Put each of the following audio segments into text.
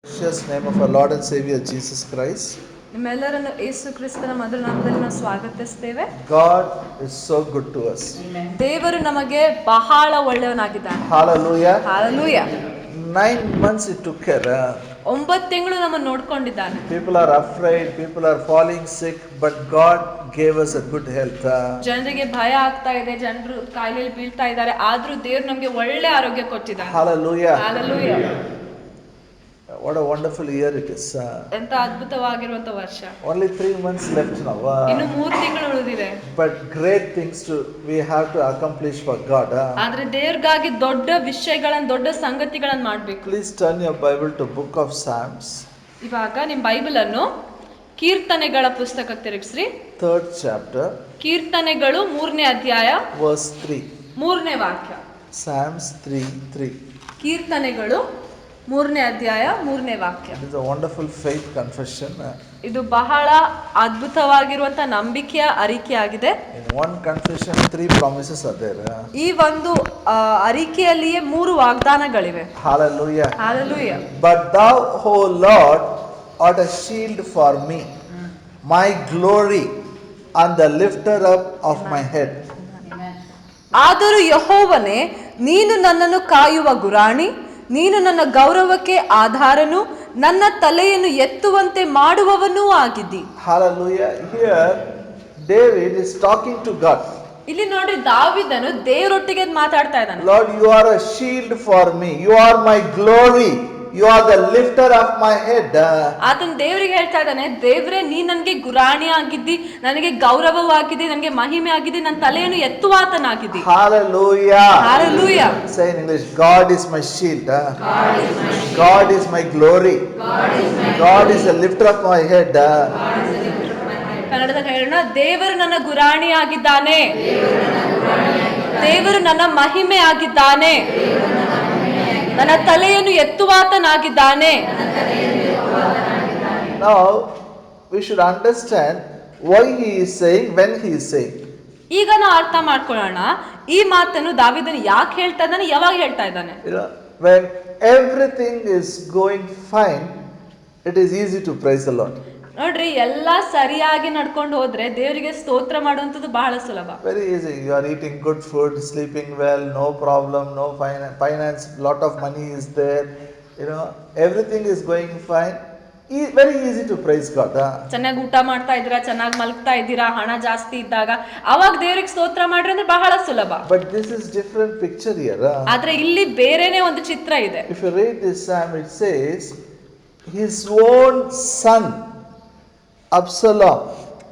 Precious name of our Lord and Savior Jesus Christ. ನಿಮ್ಮೆಲ್ಲರನ್ನು ಯೇಸು ಕ್ರಿಸ್ತನ ಮಧುರ ನಾಮದಲ್ಲಿ ನಾವು ಸ್ವಾಗತಿಸ್ತೇವೆ. God is so good to us. ದೇವರು ನಮಗೆ ಬಹಳ ಒಳ್ಳೆಯವನಾಗಿದ್ದಾನೆ. Hallelujah. Hallelujah. 9 months it took care. 9 ತಿಂಗಳು ನಮ್ಮನ್ನು ನೋಡ್ಕೊಂಡಿದ್ದಾನೆ. People are afraid, people are falling sick, but God gave us a good health. ಜನರಿಗೆ ಭಯ ಆಗ್ತಾ ಇದೆ, ಜನರು ಕಾಯಿಲೆಯಲ್ಲಿ ಬೀಳ್ತಾ ಇದ್ದಾರೆ, ಆದ್ರೂ ದೇವರು ನಮಗೆ ಒಳ್ಳೆ ಆರೋಗ್ಯ ಕೊಟ್ಟಿದ್ದಾನೆ. Hallelujah. Hallelujah. What a wonderful year it is. ಎಂತ ಅದ್ಭುತವಾಗಿರುವಂತ ವರ್ಷ. Only 3 months left now. ಇನ್ನು 3 ತಿಂಗಳು ಉಳಿದಿದೆ. But great things we have to accomplish for God. ಆದ್ರೆ ದೇವರಿಗಾಗಿ ದೊಡ್ಡ ವಿಷಯಗಳನ್ನು, ದೊಡ್ಡ ಸಂಗತಿಗಳನ್ನು ಮಾಡಬೇಕು. Please turn your Bible to Book of Psalms. ಇವಾಗ ನಿಮ್ಮ ಬೈಬಲ್ ಅನ್ನು ಕೀರ್ತನೆಗಳ ಪುಸ್ತಕಕ್ಕೆ ತಿರುಗಿಸ್ರಿ. 3rd chapter. ಕೀರ್ತನೆಗಳು 3ನೇ ಅಧ್ಯಾಯ verse 3. 3ನೇ ವಾಕ್ಯ. Psalms 3:3. ಕೀರ್ತನೆಗಳು 3ನೇ ಅಧ್ಯಾಯ 3ನೇ ವಾಕ್ಯ. It is a wonderful faith confession. ಇದು ಬಹಳ ಅದ್ಭುತವಾಗಿರುವಂತ ನಂಬಿಕೆಯ ಅರಿಕೆಯಾಗಿದೆ. In one confession 3 promises are there. ಈ ಒಂದು ಅರಿಕೆಯಲ್ಲಿಯೇ 3 ವಾಗ್ದಾನಗಳಿವೆ. Hallelujah. Hallelujah. But thou, O Lord, art a shield for me, my glory and the lifter up of my head. ಆದರೂ ಯೆಹೋವನೇ, ನೀನು ನನ್ನನ್ನು ಕಾಯುವ ಗುರಾಣಿ, ನೀನು ನನ್ನ ಗೌರವಕ್ಕೆ ಆಧಾರನು, ನನ್ನ ತಲೆಯನ್ನು ಎತ್ತುವಂತೆ ಮಾಡುವವನೂ ಆಗಿದ್ದಿ. Hallelujah. Here David is talking to God. ಇಲ್ಲಿ ನೋಡಿ, ದಾವೀದನು ದೇವರೊಟ್ಟಿಗೆ ಮಾತಾಡ್ತಾ ಇದ್ದಾನೆ. Lord, you are a shield for me, you are my glory, you are the lifter of my head. ಆತನ ದೇವರಿಗೆ ಹೇಳ್ತಾ ಇದ್ದಾನೆ, ದೇವರೇ ನೀ ನನಗೆ ಗುರಾಣಿ ಆಗಿದ್ದಿ, ನನಗೆ ಗೌರವವಾಗಿದ್ದಿ, ನನಗೆ ಮಹಿಮೆ ಆಗಿದ್ದಿ, ನನ್ನ ತಲೆಯನ್ನು ಎತ್ತುವಾತನಾಗಿದ್ದಿ. Hallelujah. Hallelujah. Say in English, God is my shield. God is my glory. God is the lifter of my head. ಕನ್ನಡದಲ್ಲಿ ಹೇಳೋಣ, ದೇವರು ನನ್ನ ಗುರಾಣಿ ಆಗಿದ್ದಾನೆ, ದೇವರು ನನ್ನ ಮಹಿಮೆ ಆಗಿದ್ದಾನೆ, ನನ್ನ ತಲೆಯನ್ನು ಎತ್ತುವಾತನಾಗಿದ್ದಾನೆ. Now we should understand why he is saying, when he is saying. ಈಗ ನಾವು ಅರ್ಥ ಮಾಡ್ಕೊಳ್ಳೋಣ, ಈ ಮಾತನ್ನು ದಾವೀದನು ಯಾಕೆ ಹೇಳ್ತಾ ಇದ್ದಾನೆ, ಯಾವಾಗ ಹೇಳ್ತಾ ಇದ್ದಾನೆ. When everything is going fine, it is easy to praise the Lord. ನೋಡ್ರಿ, ಎಲ್ಲ ಸರಿಯಾಗಿ ನಡ್ಕೊಂಡು ಹೋದ್ರೆ ದೇವರಿಗೆ ಸ್ತೋತ್ರ ಮಾಡುವಂಥದ್ದು ಬಹಳ ಸುಲಭ. Very easy. You are eating good food, sleeping well, no problem, no finance, lot of money is there. Everything is going fine. Very easy to praise God. ಚೆನ್ನಾಗಿ ಊಟ ಮಾಡ್ತಾ ಇದ್ದೀರಾ, ಚೆನ್ನಾಗಿ ಮಲಗ್ತಾ ಇದ್ದೀರಾ, ಹಣ ಜಾಸ್ತಿ ಇದ್ದಾಗ ಅವಾಗ ದೇವರಿಗೆ ಸ್ತೋತ್ರ ಮಾಡ್ರಿ ಅಂದ್ರೆ ಬಹಳ ಸುಲಭ. But this is different picture here. ಆದ್ರೆ ಇಲ್ಲಿ ಬೇರೆನೇ ಒಂದು ಚಿತ್ರ ಇದೆ. If you read this psalm, it says his own son Absalom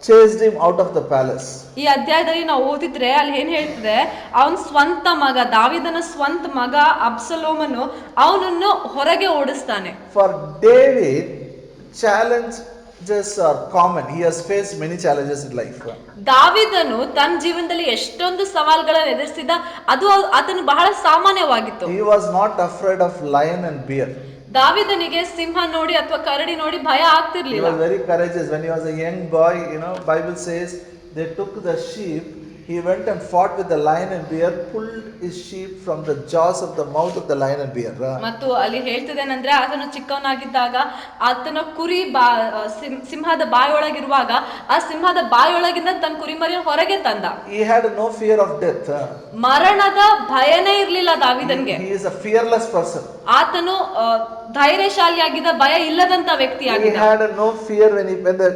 chased him out of the palace. ಈ ಅಧ್ಯಾಯದಲ್ಲಿ ನಾವು ಓದಿದ್ರೆ ಅಲ್ಲಿ ಏನ್ ಹೇಳ್ತಿದೆ, ಅವನ ಸ್ವಂತ ಮಗ, ದಾವೀದನ ಸ್ವಂತ ಮಗ ಅಬ್ಸಲೋಮನು ಅವನನ್ನು ಹೊರಗೆ ಓಡಿಸ್ತಾನೆ. For David, challenges are common. He has faced many challenges in life. ದಾವೀದನು ತನ್ನ ಜೀವನದಲ್ಲಿ ಎಷ್ಟೊಂದು ಸವಾಲುಗಳನ್ನು ಎದುರಿಸಿದ, ಅದು ಆತನು ಬಹಳ ಸಾಮಾನ್ಯವಾಗಿತ್ತು. He was not afraid of lion and bear. ದಾವೀದನಿಗೆ ಸಿಂಹ ನೋಡಿ ಅಥವಾ ಕರಡಿ ನೋಡಿ ಭಯ ಆಗ್ತಿರ್ಲಿಲ್ಲ. He was very courageous when he was a young boy. Bible says they took the sheep. He went and fought with the lion and bear, pulled his sheep from the jaws of the mouth of the lion and bear. ಮತ್ತು ಅಲ್ಲಿ ಹೇಳ್ತಿದೇನಂದ್ರೆ, ಆತನು ಚಿಕ್ಕವನಾಗಿದ್ದಾಗ ಆತನ ಕುರಿ ಸಿಂಹದ ಬಾಯೊಳಗಿರುವಾಗ ಆ ಸಿಂಹದ ಬಾಯೊಳಗಿಂದ ತನ್ನ ಕುರಿಮರಿಯನ್ನು ಹೊರಗೆ ತಂದ. He had no fear of death. ಮರಣದ ಭಯನೇ ಇರ್ಲಿಲ್ಲ ದಾವೀದನಿಗೆ. He is a fearless person. ಆತನು ಧೈರ್ಯಶಾಲಿಯಾಗಿದ್ದ, ಭಯ ಇಲ್ಲದಂತ ವ್ಯಕ್ತಿಯಾಗಿದ್ದ. He had no fear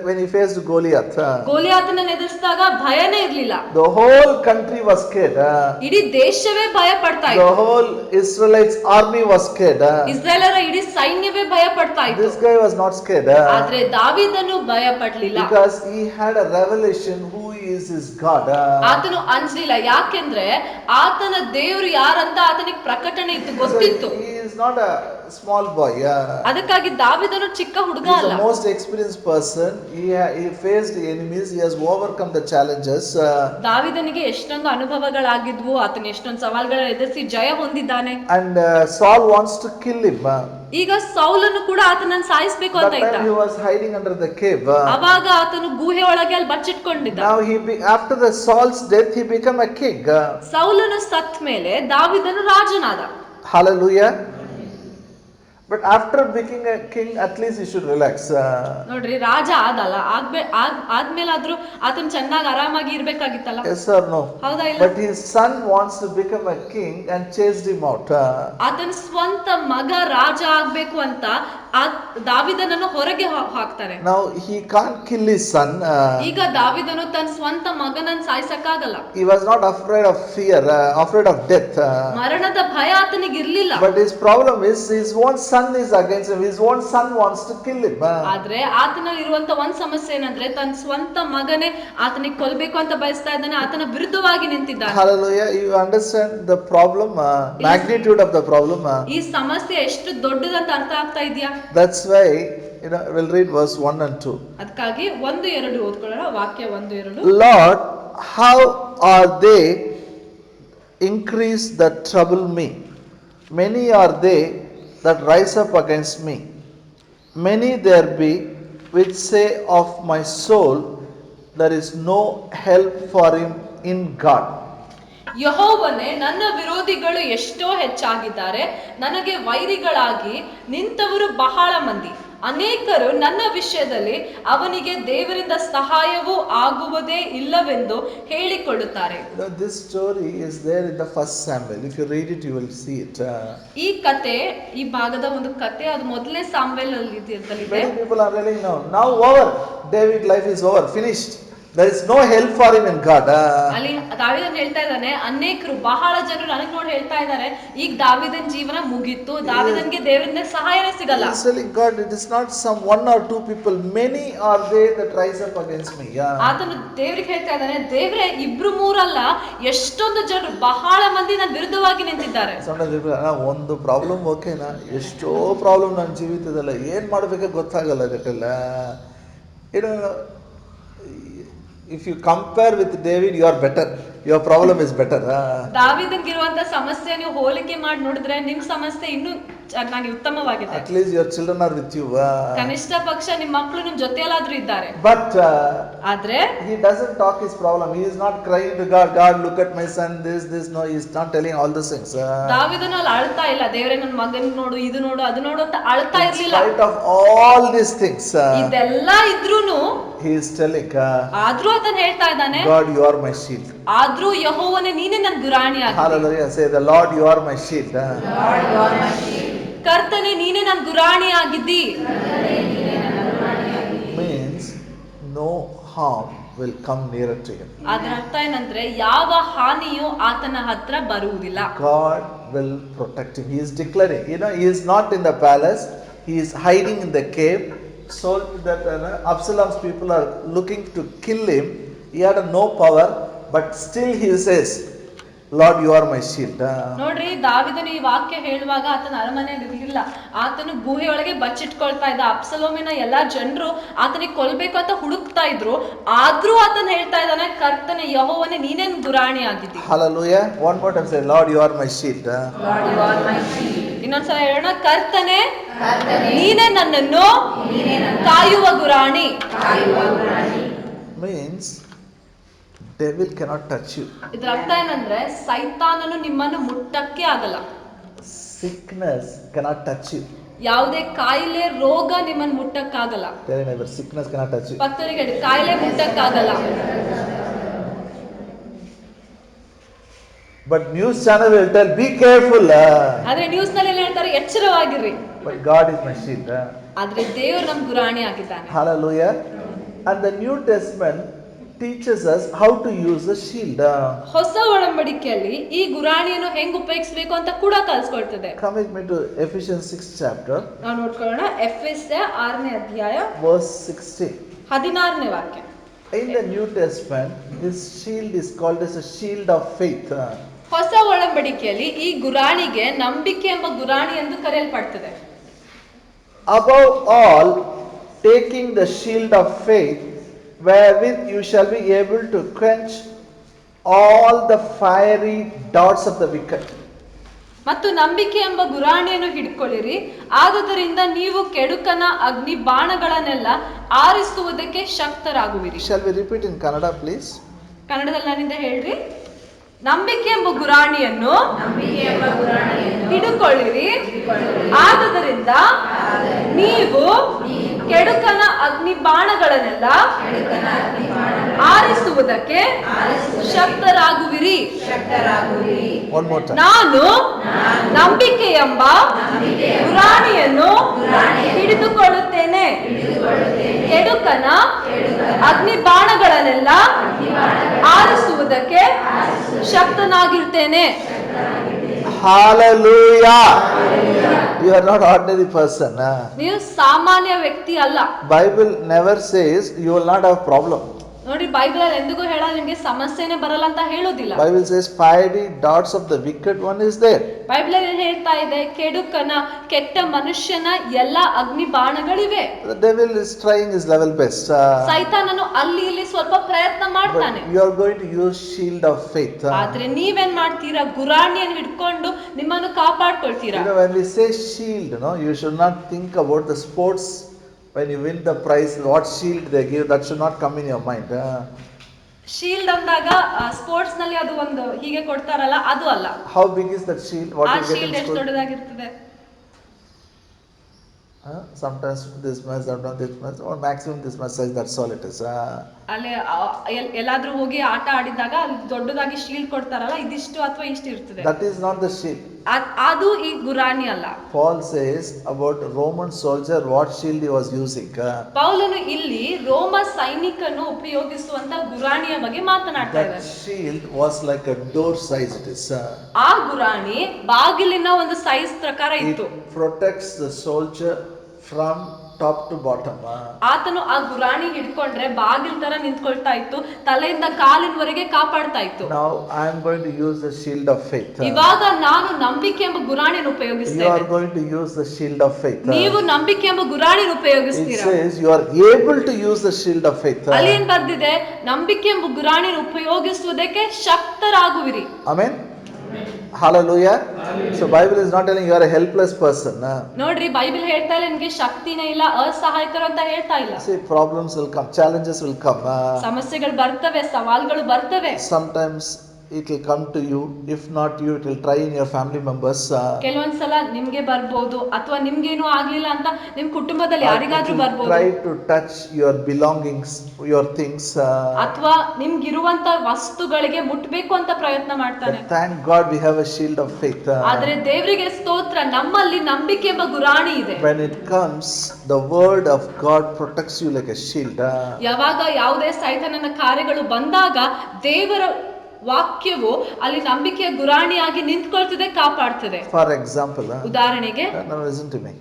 when he faced Goliath. ಗೋಲಿಯಾತನನ್ನು ಎದುರಿಸಿದಾಗ ಭಯನೇ ಇರ್ಲಿಲ್ಲ. The whole country was scared. ಇಡೀ ದೇಶವೇ ಭಯ ಪಡ್ತಾ ಇತ್ತು. The whole Israelites army was scared. ಇಸ್ರಾಯೇಲರ ಇಡೀ ಸೈನ್ಯವೇ ಭಯ ಪಡ್ತಾ ಇತ್ತು. This guy was not scared. ಆದ್ರೆ ದಾವೀದನು ಭಯ ಪಡ್ಲಿಲ್ಲ. Because he had a revelation who is his God. ಆತನು ಅಂಜಲಿಲ್ಲ, ಯಾಕೆಂದ್ರೆ ಆತನ ದೇವರು ಯಾರಂತ ಆತನಿಗೆ ಪ್ರಕಟಣೆ ಇತ್ತು, ಗೊತ್ತಿತ್ತು. He is not a small boy. ಅದಕ್ಕಾಗಿ ದಾವೀದನು ಚಿಕ್ಕ ಹುಡುಗ ಅಲ್ಲ. He is the most experienced person. He faced the enemies. He has overcome the challenges. ದಾವೀದನಿಗೆ ಎಷ್ಟೊಂದು ಅನುಭವಗಳಾಗಿದ್ವು, ಆತನ ಎಷ್ಟೊಂದು ಸವಾಲುಗಳನ್ನು ಎದುರಿಸಿ ಜಯ ಹೊಂದಿದ್ದಾನೆ. And Saul wants to kill him. ಈಗ ಸೌಲನು ಕೂಡ ಆತನನ್ನು ಸಾಯಿಸಬೇಕು ಅಂತ ಇದ್ದ. He was hiding under the cave. ಅವಾಗ ಆತನು ಗುಹೆ ಒಳಗೆ ಅಲ್ಲಿ ಬಚ್ಚಿಟ್ಕೊಂಡಿದ್ದ. Now after the Saul's death he became a king. ಸೌಲನು ಸತ್ತ ಮೇಲೆ ದಾವೀದನು ರಾಜನಾದ. Hallelujah. But after becoming a king, at least you should relax. ನೋಡ್ರಿ, ರಾಜ ಆದಲ್ಲ, ಆದ್ಮೇಲಾದ್ರೂ ಆತನ ಚೆನ್ನಾಗಿ ಆರಾಮಾಗಿ ಇರ್ಬೇಕಾಗಿತ್ತಲ್ಲ. Yes or no? ಹೌದಾ ಇಲ್ಲ? But his son wants to become a king and chased him out. ಆತನ ಸ್ವಂತ ಮಗ ರಾಜ ಆಗ್ಬೇಕು ಅಂತ ದಾವಿದನನ್ನು ಹೊರಗೆ ಹಾಕ್ತಾರೆ. Now he can't kill his son. ಈಗ ದಾವಿದನು ತನ್ನ ಸ್ವಂತ ಮಗನನ್ನು ಸಾಯಿಸಕ್ಕಾಗಲ್ಲ. He was not afraid of fear, afraid of death. ಮರಣದ ಭಯ ಆತನಿಗೆ ಇರ್ಲಿಲ್ಲ. But his problem is his own son is against him. His own son wants to kill him. ಆದ್ರೆ ಆತನಲ್ಲಿ ಇರುವಂತ ಒಂದ್ ಸಮಸ್ಯೆ ಏನಂದ್ರೆ ತನ್ನ ಸ್ವಂತ ಮಗನೇ ಆತನಿಗೆ ಕೊಲ್ಬೇಕು ಅಂತ ಬಯಸ್ತಾ ಇದ್ದಾನೆ. ಆತನ ವಿರುದ್ಧವಾಗಿ ನಿಂತಿದ್ದಾನೆ. Hallelujah. You understand the problem, magnitude of the problem. ಈ ಸಮಸ್ಯೆ ಎಷ್ಟು ದೊಡ್ಡದಂತ ಅರ್ಥ ಆಗ್ತಾ ಇದೆಯಾ? That's why we'll read verse 1 and 2. ಅದಕ್ಕಾಗಿ 1-2 ಓದ್ಕೊಳ್ಳೋಣ. ವಾಕ್ಯ 1-2. Lord, how are they increased that trouble me? Many are they that rise up against me. Many there be which say of my soul, there is no help for him in God. ಯೆಹೋವನೇ, ನನ್ನ ವಿರೋಧಿಗಳು ಎಷ್ಟೋ ಹೆಚ್ಚಾಗಿದ್ದಾರೆ, ನನಗೆ ವೈರಿಗಳಾಗಿ ನಿಂತವರು ಬಹಳ ಮಂದಿ. ಅನೇಕರು ನನ್ನ ವಿಷಯದಲ್ಲಿ ಅವನಿಗೆ ದೇವರಿಂದ ಸಹಾಯವೂ ಆಗುವುದೇ ಇಲ್ಲವೆಂದು ಹೇಳಿಕೊಳ್ಳುತ್ತಾರೆ. This story is there in the first Samuel. If you read it, you will see it. ಈ ಕತೆ, ಈ ಭಾಗದ ಒಂದು ಕತೆ, ಅದು ಮೊದಲನೇ ಸಾಮ್ವೇಲ್ ಅಲ್ಲಿ ಇದೆ. Many people are telling now over. David life is over, finished. There is no help for him in God. ಅಲ್ಲಿ ದಾವಿದನ್ ಹೇಳ್ತಾ ಇದ್ದಾನೆ, ಅನೇಕರು ಬಹಳ ಜನರು ನನಗೆ ನೋಡಿ ಹೇಳ್ತಾ ಇದ್ದಾರೆ, ಈಗ ದಾವಿದನ್ ಜೀವನ ಮುಗೀತು, ದಾವಿದನ್ಗೆ ದೇವರಿಂದ ಸಹಾಯನೇ ಸಿಗಲ್ಲ. He is telling God, it is not some 1 or 2 people, many are they that rise up against me. ಆತನು ದೇವರಿಗೆ ಹೇಳ್ತಾ ಇದ್ದಾನೆ, ದೇವರೇ 2-3 ಅಲ್ಲ, ಎಷ್ಟೊಂದು ಜನರು, ಬಹಳ ಮಂದಿ ನನ್ನ ವಿರುದ್ಧವಾಗಿ ನಿಂತಿದ್ದಾರೆ. ಒಂದು ಪ್ರಾಬ್ಲಮ್ ಓಕೆನಾ, ಎಷ್ಟೋ ಪ್ರಾಬ್ಲಮ್ ನನ್ನ ಜೀವಿತದಲ್ಲ, ಏನ್ ಮಾಡ್ಬೇಕೋ ಗೊತ್ತಾಗಲ್ಲ. ಅದಕ್ಕೆಲ್ಲ if you compare with David, you are better. Your problem is better. ದಾವಿದನಿಗಿರುವಂತ ಸಮಸ್ಯೆ ನೀವು ಹೋಲಿಕೆ ಮಾಡಿ ನೋಡಿದ್ರೆ ನಿಮ್ಮ ಸಮಸ್ಯೆ ಇನ್ನೂ ಚೆನ್ನಾಗಿ ಉತ್ತಮವಾಗಿದೆ. At least your children are with you. ಕನಿಷ್ಠ ಪಕ್ಷ ನಿಮ್ಮ ಮಕ್ಕಳು ನಿಮ್ಮ ಜೊತೆಯಲ್ಲಾದ್ರೂ ಇದ್ದಾರೆ. But ಆದ್ರೆ he doesn't talk his problem. He is not crying to God, God look at my son, this. No, he is not telling all these things. ದಾವಿದನು ಅಲ್ಲಿ ಅಳ್ತಾ ಇಲ್ಲ, ದೇವರೇ ನನ್ನ ಮಗನ ನೋಡು, ಇದು ನೋಡು, ಅದು ನೋಡು ಅಂತ ಅಳ್ತಾ ಇರ್ಲಿಲ್ಲ. In spite of all these things, ಇದೆಲ್ಲ ಇದ್ರೂನು he is telling, ಆದ್ರೂ ಆತನು ಹೇಳ್ತಾ ಇದ್ದಾನೆ, God you are my shield. ಆದ್ರೂ ಯೆಹೋವನೇ ನೀನೇ ನನ್ನ ಗುರಾಣಿ ಆಗಿ. Hallelujah. Say the Lord you are my shield. Lord you are my shield. ಕರ್ತನೇ ನೀನೇ ನನ್ನ ಗುರಾಣಿ ಆಗಿದ್ದಿ. Means no harm will come nearer to him. ಅದರ ಅರ್ಥ ಏನಂದ್ರೆ ಯಾವ ಹಾನಿಯೂ ಆತನ ಹತ್ರ ಬರುವುದಿಲ್ಲ. God will protect him. He is declaring, he is not in the palace, he is hiding in the cave. So that Absalom's people are looking to kill him. He had no power, but still he says, Lord you are my shield. ನೋಡ್ರಿ, ದಾವಿದನು ಈ ವಾಕ್ಯ ಹೇಳುವಾಗ ಆತನ ಅರಮನೆಯಲ್ಲಿ ಇರಲಿಲ್ಲ, ಆತನು ಗುಹೆಯೊಳಗೆ ಬಚ್ಚಿಟ್ಕೊಳ್ತಾ ಇದ್ದ. ಅಬ್ಸಲೋಮಿನ ಎಲ್ಲಾ ಜನರು ಆತನಿಗೆ ಕೊಲ್ಬೇಕು ಅಂತ ಹುಡುಕ್ತಾ ಇದ್ರು, ಆದ್ರೂ ಆತನ ಹೇಳ್ತಾ ಇದ್ದಾನೆ, ಕರ್ತನೆ ಯೆಹೋವನೇ ನೀನೇ ಗುರಾಣಿ ಆಗಿದ್ದಿ. Hallelujah. One more time say, Lord you are my shield. Lord you are my shield. ಇನ್ನೊಂದ್ಸಲ ಹೇಳೋಣ, ಕರ್ತನೆ ನೀನೇ ನನ್ನನ್ನು ಕಾಯುವ ಗುರಾಣಿ. Means devil cannot touch you. ಇದರ ಅರ್ಥ ಏನಂದ್ರೆ ಸೈತಾನನು ನಿಮ್ಮನ್ನು ಮುಟ್ಟಕ್ಕೆ ಆಗಲ್ಲ. Sickness cannot touch you. ಯಾವುದೇ ಕಾಯಿಲೆ, ರೋಗ ನಿಮ್ಮನ್ನು ಮುಟ್ಟಕ್ಕಾಗಲ್ಲ. Tell your neighbor, sickness cannot touch you. ಪಕ್ಕದವರಿಗೆ ಹೇಳಿ, ಕಾಯಿಲೆ ಮುಟ್ಟಕ್ಕಾಗಲ್ಲ. But news channel will tell, be careful. ಆದ್ರೆ ನ್ಯೂಸ್ ನಲ್ಲಿ ಏನ್ ಹೇಳ್ತಾರೆ, ಎಚ್ಚರವಾಗಿರ್ರಿ. But God is my shield. ಆದ್ರೆ ದೇವರು ನಮ್ ಗುರಾಣಿ ಆಗಿದ್ದಾನೆ. Hallelujah. And the New Testament teaches us how to use the shield. ಹೊಸ ಒಡಂಬಡಿಕೆಯಲ್ಲಿ ಈ ಗುರಾಣಿಯನ್ನು ಹೆಂಗ್ ಉಪಯೋಗಿಸಬೇಕು ಅಂತ ಕೂಡ ಕಲಿಸ್ಕೊಳ್ತದೆ. Come with me to Ephesians 6th chapter. ನಾವು ನೋಡ್ಕೊಳ್ಳೋಣ, ಎಫೆಸ 6ನೇ ಅಧ್ಯಾಯ verse 16. 16ನೇ ವಾಕ್ಯ. In the New Testament, this shield is called as a shield of faith. ಹೊಸ ಒಡಂಬಡಿಕೆಯಲ್ಲಿ ಈ ಗುರಾಣಿಗೆ ನಂಬಿಕೆ ಎಂಬ ಗುರಾಣಿ ಎಂದು ಕರೆಯಲ್ಪಡ್ತದೆ. Above all, taking the shield of faith, wherewith you shall be able to quench all the fiery darts of the wicked. ಮತ್ತು ನಂಬಿಕೆ ಎಂಬ ಗುರಾಣಿಯನ್ನು ಹಿಡ್ಕೊಳ್ಳಿರಿ, ಆದುದರಿಂದ ನೀವು ಕೆಡುಕನ ಅಗ್ನಿ ಬಾಣಗಳನ್ನೆಲ್ಲ ಆರಿಸುವುದಕ್ಕೆ ಶಕ್ತರಾಗುವಿರಿ. Shall we repeat in Kannada, please? ಕನ್ನಡದಲ್ಲಿ ನನ್ನಿಂದ ಹೇಳ್ರಿ. ನಂಬಿಕೆ ಎಂಬ ಗುರಾಣಿಯನ್ನು ಹಿಡುಕೊಳ್ಳಿರಿ. ಆದುದರಿಂದ ನೀವು ಕೆಡುಕನ ಅಗ್ನಿ ಬಾಣಗಳನ್ನೆಲ್ಲ ಆರಿಸುವುದಕ್ಕೆ ಶಕ್ತರಾಗುವಿರಿ. One more time. ನಾನು ನಂಬಿಕೆ ಎಂಬ ಗುರಾಣಿಯನ್ನು ಹಿಡಿದುಕೊಳ್ಳುತ್ತೇನೆ. ಕೆಡುಕನ ಅಗ್ನಿ ಬಾಣಗಳನ್ನೆಲ್ಲ ಆರಿಸುವುದಕ್ಕೆ ಶಕ್ತನಾಗಿರ್ತೇನೆ. Hallelujah. You are not ordinary person. ನೀವು ಸಾಮಾನ್ಯ ವ್ಯಕ್ತಿ ಅಲ್ಲ. Bible never says you will not have problem. ನೋಡಿ, ಬೈಬಲ್ ಅಲ್ಲಿ ಎಂದಿಗೂ ಹೇಳಲ್ಲ ನಿಮ್ಗೆ ಸಮಸ್ಯೆನೇ ಬರಲ್ಲ ಅಂತ ಹೇಳೋದಿಲ್ಲ. Bible says fiery darts of the wicked one is there. Bible ಅಲ್ಲಿ ಹೇಳ್ತಾ ಇದೆ, ಕೆಡುಕನ ಕೆಟ್ಟ ಮನುಷ್ಯನ ಎಲ್ಲಾ ಅಗ್ನಿ ಬಾಣಗಳಿವೆ. The devil is trying his level best. ಸೈತಾನನು ಅಲ್ಲಿ ಇಲ್ಲಿ ಸ್ವಲ್ಪ ಪ್ರಯತ್ನ ಮಾಡ್ತಾನೆ. But you are going to use shield of faith. ಆದ್ರೆ ನೀವೇನ್ ಮಾಡ್ತೀರಾ? ಗುರಾಣಿಯನ್ನು ಹಿಡ್ಕೊಂಡು ನಿಮ್ಮನ್ನು ಕಾಪಾಡ್ಕೊಳ್ತೀರಾ. You know, when we say shield, you should not think about the sports. When you win the prize, what shield they give, that should not come in your mind. Shield ಅಂದಾಗ sports ನಲ್ಲಿ ಅದು ಒಂದು ಹೀಗೆ ಕೊಡ್ತಾರಲ್ಲ, ಅದು ಅಲ್ಲ. How big is that shield? What ಆ you get shield in ಎಷ್ಟು school? ದೊಡ್ಡದಾಗಿರ್ತದೆ? Sometimes this much, sometimes this much, or maximum this much size. That's all it is. ಅಲ್ಲಿ ಎಲ್ಲಾದ್ರೂ ಹೋಗಿ ಆಟ ಆಡಿದಾಗ ಅಲ್ಲಿ ದೊಡ್ಡದಾಗಿ ಶೀಲ್ಡ್ ಕೊಡ್ತಾರಲ್ಲ, ಇದಿಷ್ಟು ಅಥವಾ ಇಷ್ಟು ಇರ್ತದೆ. That is not the shield. ಅದು ಈ ಗುರಾಣಿ ಅಲ್ಲ. Paul says about Roman soldier what shield he was using. ಪೌಲನು ಇಲ್ಲಿ ರೋಮ ಸೈನಿಕನು ಉಪಯೋಗಿಸುವಂತ ಗುರಾಣಿಯ ಬಗ್ಗೆ ಮಾತನಾಡ್ತಾ That ಇದ್ದಾನೆ. shield was like a door size. It is. ಆ ಗುರಾಣಿ ಬಾಗಿಲಿನ ಒಂದು ಸೈಜ್ ಪ್ರಕಾರ ಇತ್ತು. It protects the soldier from top to bottom. ಆತನು ಆ ಗುರಾಣಿ ಹಿಡ್ಕೊಂಡ್ರೆ ಬಾಗಿಲ್ ತರ ನಿಂತ್ಕೊಳ್ತಾ ಇತ್ತು, ತಲೆಯಿಂದ ಕಾಲಿನವರೆಗೆ ಕಾಪಾಡ್ತಾ ಇತ್ತು. Now I am going to use the shield of faith. ಇವಾಗ ನಾನು ನಂಬಿಕೆ ಎಂಬ ಗುರಾಣಿಯನ್ನು You ಉಪಯೋಗಿಸ್ತೇನೆ. are going to use the shield of faith. ನೀವು ನಂಬಿಕೆ ಎಂಬ ಗುರಾಣಿಯನ್ನು It ಉಪಯೋಗಿಸ್ತೀರಾ. says you are able to use the shield of faith. ಅಲ್ಲಿ ಏನ್ ಬರ್ದಿದೆ? ನಂಬಿಕೆ ಎಂಬ ಗುರಾಣಿಯನ್ನು ಉಪಯೋಗಿಸುವುದಕ್ಕೆ ಶಕ್ತರಾಗುವಿರಿ. Amen. Hallelujah. So Bible is not telling you are a helpless person. ನೋಡ್ರಿ, Bible ಹೇಳ್ತಾ ಇಲ್ಲ ನಿಮ್ಗೆ ಶಕ್ತಿನೇ ಇಲ್ಲ, ಅಸಹಾಯಕರು ಅಂತ ಹೇಳ್ತಾ ಇಲ್ಲ. See, problems will come, challenges will come. ಸಮಸ್ಯೆಗಳು ಬರ್ತವೆ, ಸವಾಲ್ಗಳು ಬರ್ತವೆ. Sometimes it will come to you. If not you, it will try in your family members. ಕೆಲವೊಂದ್ಸಲ ನಿಮ್ಗೆ ಬರ್ಬೋದು, ಅಥವಾ ನಿಮ್ಗೇನು ಆಗ್ಲಿಲ್ಲ ಅಂತ ನಿಮ್ ಕುಟುಂಬದಲ್ಲಿ ಯಾರಿಗಾದ್ರೂ ಬರ್ಬೋದು. Try to touch your belongings, your things. ಅಥವಾ ನಿಮ್ಗಿರುವಂತ ವಸ್ತುಗಳಿಗೆ ಮುಟ್ಬೇಕು ಅಂತ ಪ್ರಯತ್ನ ಮಾಡ್ತಾನೆ. But thank God we have a shield of faith. ಆದ್ರೆ ದೇವರಿಗೆ ಸ್ತೋತ್ರ, ನಮ್ಮಲ್ಲಿ ನಂಬಿಕೆ ಎಂಬ ಗುರಾಣಿ ಇದೆ. When it comes, the word of God protects you like a shield. ಯಾವಾಗ ಯಾವುದೇ ಸೈತಾನನ ಕಾರ್ಯಗಳು ಬಂದಾಗ ದೇವರ ವಾಕ್ಯವು ಅಲ್ಲಿ ನಂಬಿಕೆಯ ಗುರಾಣಿಯಾಗಿ ನಿಂತ್ಕೊಳ್ತದೆ, ಕಾಪಾಡ್ತದೆ. For example, ಉದಾಹರಣೆಗೆ, now listen to me.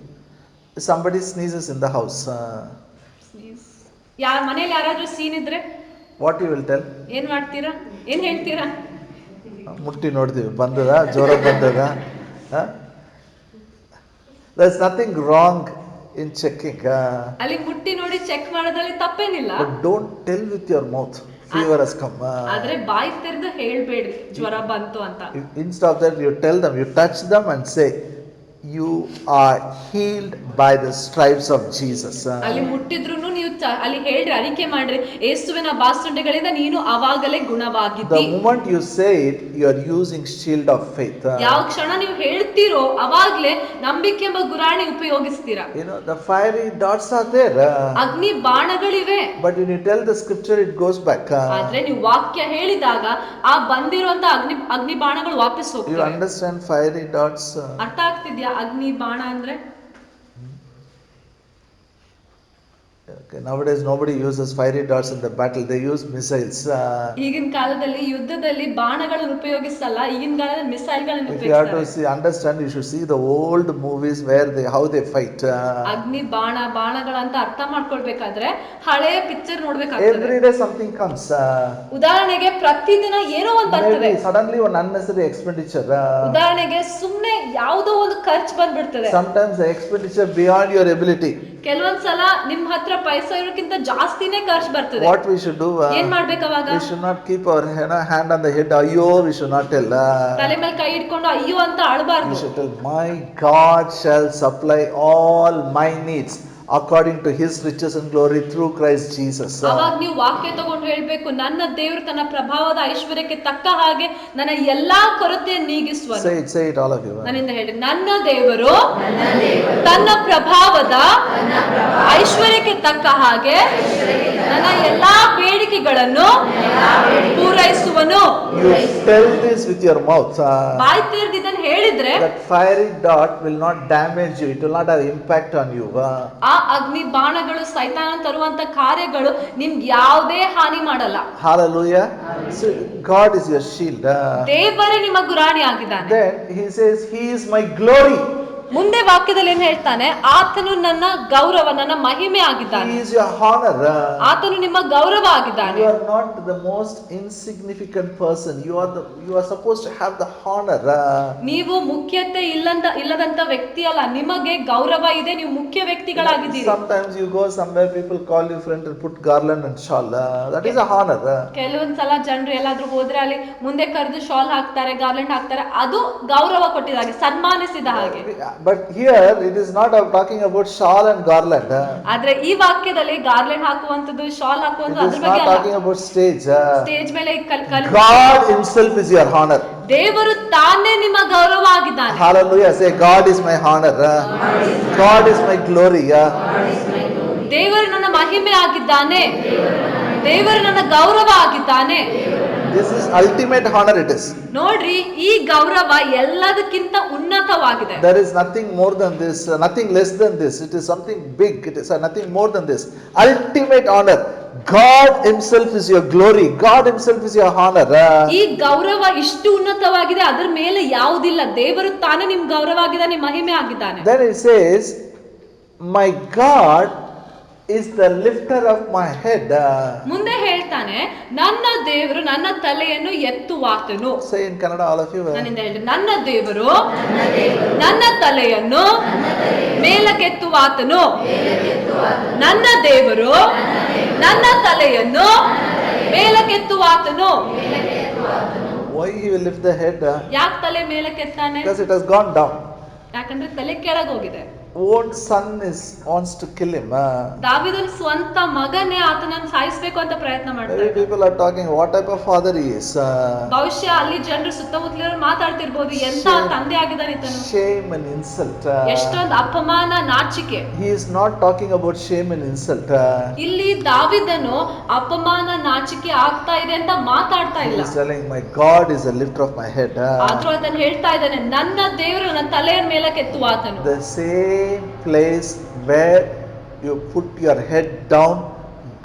Somebody sneezes in the house. ಮನೇಲಿ ಯಾರಾದ್ರೂ ಸೀನ್ ಇದ್ರೆ What you will tell? ಏನ್ ಮಾಡ್ತೀರಾ? ಏನ್ ಹೇಳ್ತೀರಾ? ಮುಟ್ಟಿ ನೋಡ್ತೀವಿ, ಬಂದದ ಜ್ವರ ಬಂದದ. There's nothing wrong in checking. ಅಲ್ಲಿ ಮುಟ್ಟಿ ನೋಡಿ ಚೆಕ್ ಮಾಡೋದ್ರಲ್ಲಿ ತಪ್ಪೇನಿಲ್ಲ. But don't tell with your mouth. Fever has come. ಆದ್ರೆ ಬಾಯಿ ತೆರೆದು ಹೇಳ್ಬೇಡ್ರಿ ಜ್ವರ ಬಂತು ಅಂತ. Instead of that, you tell them, you touch them and say, you are healed by the stripes of Jesus. ಅಲ್ಲಿ ಮುಟ್ಟಿದ್ರುನು ನೀವು ಅಲ್ಲಿ ಹೇಳ್ರಿ, ಅರಿಕೆ ಮಾಡ್ರಿ, ಯೇಸುವಿನ ಬಾಸುಂಡೆಗಳಿಂದ ನೀನು ಅವಾಗಲೇ ಗುಣವಾಗಿದ್ದಿ. The moment you say it, you are using shield of faith. ಯಾವ ಕ್ಷಣ ನೀವು ಹೇಳ್ತೀರೋ ಅವಾಗ್ಲೇ ನಂಬಿಕೆ ಎಂಬ ಗುರಾಣಿ ಉಪಯೋಗಿಸ್ತೀರಾ. You know, the fiery darts are there. ಅಗ್ನಿ ಬಾಣಗಳಿವೆ. But when you tell the scripture, it goes back. ಆದ್ರೆ ನೀವು ವಾಕ್ಯ ಹೇಳಿದಾಗ ಆ ಬಂದಿರುವಂತ ಅಗ್ನಿ ಬಾಣಗಳು ವಾಪಸ್ You ಹೋಗ್ತವೆ. understand fiery darts? ಅರ್ಥ ಆಗ್ತಿದ್ಯಾ ಅಗ್ನಿ ಬಾಣ ಅಂದ್ರೆ? Okay, nowadays nobody uses fiery darts in the battle. They use missiles. ಈಗಿನ ಕಾಲದಲ್ಲಿ ಯುದ್ಧದಲ್ಲಿ ಬಾಣಗಳನ್ನು ಉಪಯೋಗಿಸಲ್ಲ, ಈಗಿನ ಕಾಲದಲ್ಲಿ ಮಿಸೈಲ್ ಗಳನ್ನು If you have to ಉಪಯೋಗಿಸ್ತಾರೆ. understand, you should see the old movies where how they fight. ಅಗ್ನಿ ಬಾಣಗಳಂತ ಅರ್ಥ ಮಾಡ್ಕೊಳ್ಬೇಕಾದ್ರೆ ಹಳೆಯ picture ನೋಡ್ಬೇಕಾಗ್ತದೆ. Every day something comes. ಉದಾಹರಣೆಗೆ ಪ್ರತಿದಿನ ಏನೋ ಒಂದು ಬರ್ತದೆ. Maybe suddenly one unnecessary expenditure. ಉದಾಹರಣೆಗೆ ಸುಮ್ನೆ ಯಾವುದೋ ಒಂದು ಖರ್ಚು ಬಂದ್ಬಿಡ್ತದೆ. Sometimes the expenditure beyond your ability. ಕೆಲವೊಂದ್ಸಲ ನಿಮ್ ಹತ್ರ ಪೈಸಾ ಇರೋಕ್ಕಿಂತ ಜಾಸ್ತಿನೇ ಖರ್ಚು ಬರ್ತದೆ. What we should do? ಏನ್ ಮಾಡ್ಬೇಕು ಅವಾಗ? We should not keep our hand on the head. Ayyo, we should not tell. ತಲೆ ಮೇಲೆ ಕೈ ಇಟ್ಕೊಂಡು ಅಯ್ಯೋ ಅಂತ ಅಳಬಾರ್ದು. We should tell, my God shall supply all my needs according to his riches and glory through Christ Jesus. ಅವಾಗ ನೀವು ವಾಕ್ಯ ತಗೊಂಡು ಹೇಳ್ಬೇಕು, ನನ್ನ ದೇವರು ತನ್ನ ಪ್ರಭಾವದ ಐಶ್ವರ್ಯಕ್ಕೆ ತಕ್ಕ ಹಾಗೆ ನನ್ನ ಎಲ್ಲಾ ಕೊರತೆಯನ್ನು ನೀಗಿಸುವನು. Say it all of you. ನನ್ನಿಂದ ಹೇಳಿ, ನನ್ನ ದೇವರು ತನ್ನ ಪ್ರಭಾವದ ಐಶ್ವರ್ಯಕ್ಕೆ ತಕ್ಕ ಹಾಗೆ ನನ್ನ ಎಲ್ಲಾ ಬೇಡಿಕೆಗಳನ್ನು ಪೂರೈಸುವನು. You tell this with your mouth. ಬಾಯಿ ತೆರೆದು ಇದನ್ನು ಹೇಳಿದ್ರೆ That fiery dot will not damage you. It will not have impact on you. ಆ ಅಗ್ನಿ ಬಾಣಗಳು, ಸೈತಾನ ತರುವಂತ ಕಾರ್ಯಗಳು ನಿಮ್ಗೆ ಯಾವುದೇ ಹಾನಿ ಮಾಡಲ್ಲ. Hallelujah. So God is your shield. ದೇವರೇ ನಿಮ್ಮ ಗುರಾಣಿ ಆಗಿದ್ದಾನೆ. Then he says, he is my glory. ಮುಂದೆ ವಾಕ್ಯದಲ್ಲಿ ಏನ್ ಹೇಳ್ತಾನೆ? ಆತನು ನನ್ನ ಗೌರವ, ನನ್ನ ಮಹಿಮೆ ಆಗಿದ್ದಾನೆ. He is your honor. ಆತನು ನಿಮ್ಮ ಗೌರವ ಆಗಿದ್ದಾನೆ. You are not the most insignificant person. You are supposed to have the honor. ನೀವು ಮುಖ್ಯತೆ ಇಲ್ಲದಂತ ವ್ಯಕ್ತಿ ಅಲ್ಲ, ನಿಮಗೆ ಗೌರವ ಇದೆ, ನೀವು ಮುಖ್ಯ ವ್ಯಕ್ತಿಗಳಾಗಿದ್ದೀರಿ. Sometimes you go somewhere, people call you friend and put garland and shawl. That is a honor. ಕೆಲವೊಂದ್ಸಲ ಜನರು ಎಲ್ಲಾದ್ರೂ ಹೋದ್ರೆ ಅಲ್ಲಿ ಮುಂದೆ ಕರೆದು ಶಾಲ್ ಹಾಕ್ತಾರೆ, ಗಾರ್ಲೆಂಡ್ ಹಾಕ್ತಾರೆ, ಅದು ಗೌರವ ಕೊಟ್ಟಿದ ಹಾಗೆ, ಸನ್ಮಾನಿಸಿದ ಹಾಗೆ. But here it is not talking about shawl and garland. ಆದ್ರೆ ಈ ವಾಕ್ಯದಲ್ಲಿ ಗಾರ್ಲೆಂಡ್ ಹಾಕುವಂತದ್ದು, ಶಾಲ್ ಹಾಕುವಂತದ್ದು It ಅದ್ರ is ಬಗ್ಗೆ not ಅಲ್ಲ. talking about stage. ಸ್ಟೇಜ್ ಮೇಲೆ God himself is your honor. ದೇವರು ತಾನೇ ನಿಮ್ಮ ಗೌರವ ಆಗಿದ್ದಾನೆ. Hallelujah. Say, God is my honor. God is my glory. ದೇವರು ನನ್ನ ಮಹಿಮೆ ಆಗಿದ್ದಾನೆ, ದೇವರು ನನ್ನ ಗೌರವ ಆಗಿದ್ದಾನೆ. This is ultimate honor. It is. ನೋಡ್ರಿ, ಈ ಗೌರವ ಎಲ್ಲದಕ್ಕಿಂತ ಉನ್ನತವಾಗಿದೆ. There is nothing more than this, nothing less than this. It is something big. It is nothing more than this. Ultimate honor. God himself is your glory. God himself is your honor. ಈ ಗೌರವ ಇಷ್ಟು ಉನ್ನತವಾಗಿದೆ, ಅದರ ಮೇಲೆ ಯಾವುದಿಲ್ಲ. ದೇವರು ತಾನೇ ನಿಮ್ ಗೌರವ ಆಗಿದ್ದಾನೆ, ಮಹಿಮೆ ಆಗಿದ್ದಾನೆ. Then it says, my God is the lifter of my head. ಮುಂದೆ ಹೇಳ್ತಾನೆ, ನನ್ನ ದೇವರು ನನ್ನ ತಲೆಯನ್ನು ಎತ್ತುವಾತನು. Say in Kannada, all of you. ನನ್ನಿಂದ ಹೇಳಿ, ನನ್ನ ದೇವರು ನನ್ನ ತಲೆಯನ್ನು ಮೇಲಕ್ಕೆತ್ತುವಾತನು. ನನ್ನ ದೇವರು ನನ್ನ ತಲೆಯನ್ನು ಮೇಲಕ್ಕೆತ್ತುವಾತನು. Why he will lift the head? ಯಾಕೆ ತಲೆ ಮೇಲಕ್ಕೆತ್ತಾನೆ? Because it has gone down. ಯಾಕಂದ್ರೆ ತಲೆ ಕೆಳಗೆ ಹೋಗಿದೆ. Own son wants to kill him. ದಾವೀದನ ಸ್ವಂತ ಮಗನೇ ಆತನನ್ನು ಸಾಯಿಸಬೇಕು ಅಂತ ಪ್ರಯತ್ನ Many ಮಾಡ್ತಾರೆ. people are talking what type of father he is. ಬಹುಶಃ ಅಲ್ಲಿ ಜನರು ಸುತ್ತಮುತ್ತಲಿರೋ ಮಾತಾಡ್ತಿರ್ಬೋದು, ಎಂತ ತಂದೆ ಆಗಿದ್ದಾನೆ ಈತನು. Shame and insult. ಎಷ್ಟೊಂದು ಅಪಮಾನ, ನಾಚಿಕೆ. He is not talking about shame and insult. ಇಲ್ಲಿ ದಾವೀದನು ಅಪಮಾನ, ನಾಚಿಕೆ ಆಗ್ತಾ ಇದೆ ಅಂತ ಮಾತಾಡ್ತಾ He ಇಲ್ಲ. is telling, my God is the lifter of my head. ಆದ್ರೂ ಅದನ್ನು ಹೇಳ್ತಾ ಇದ್ದಾನೆ, ನನ್ನ ದೇವರು ನನ್ನ ತಲೆಯ ಮೇಲಕ್ಕೆತ್ತುವಾತನು. The same place where you put your head down,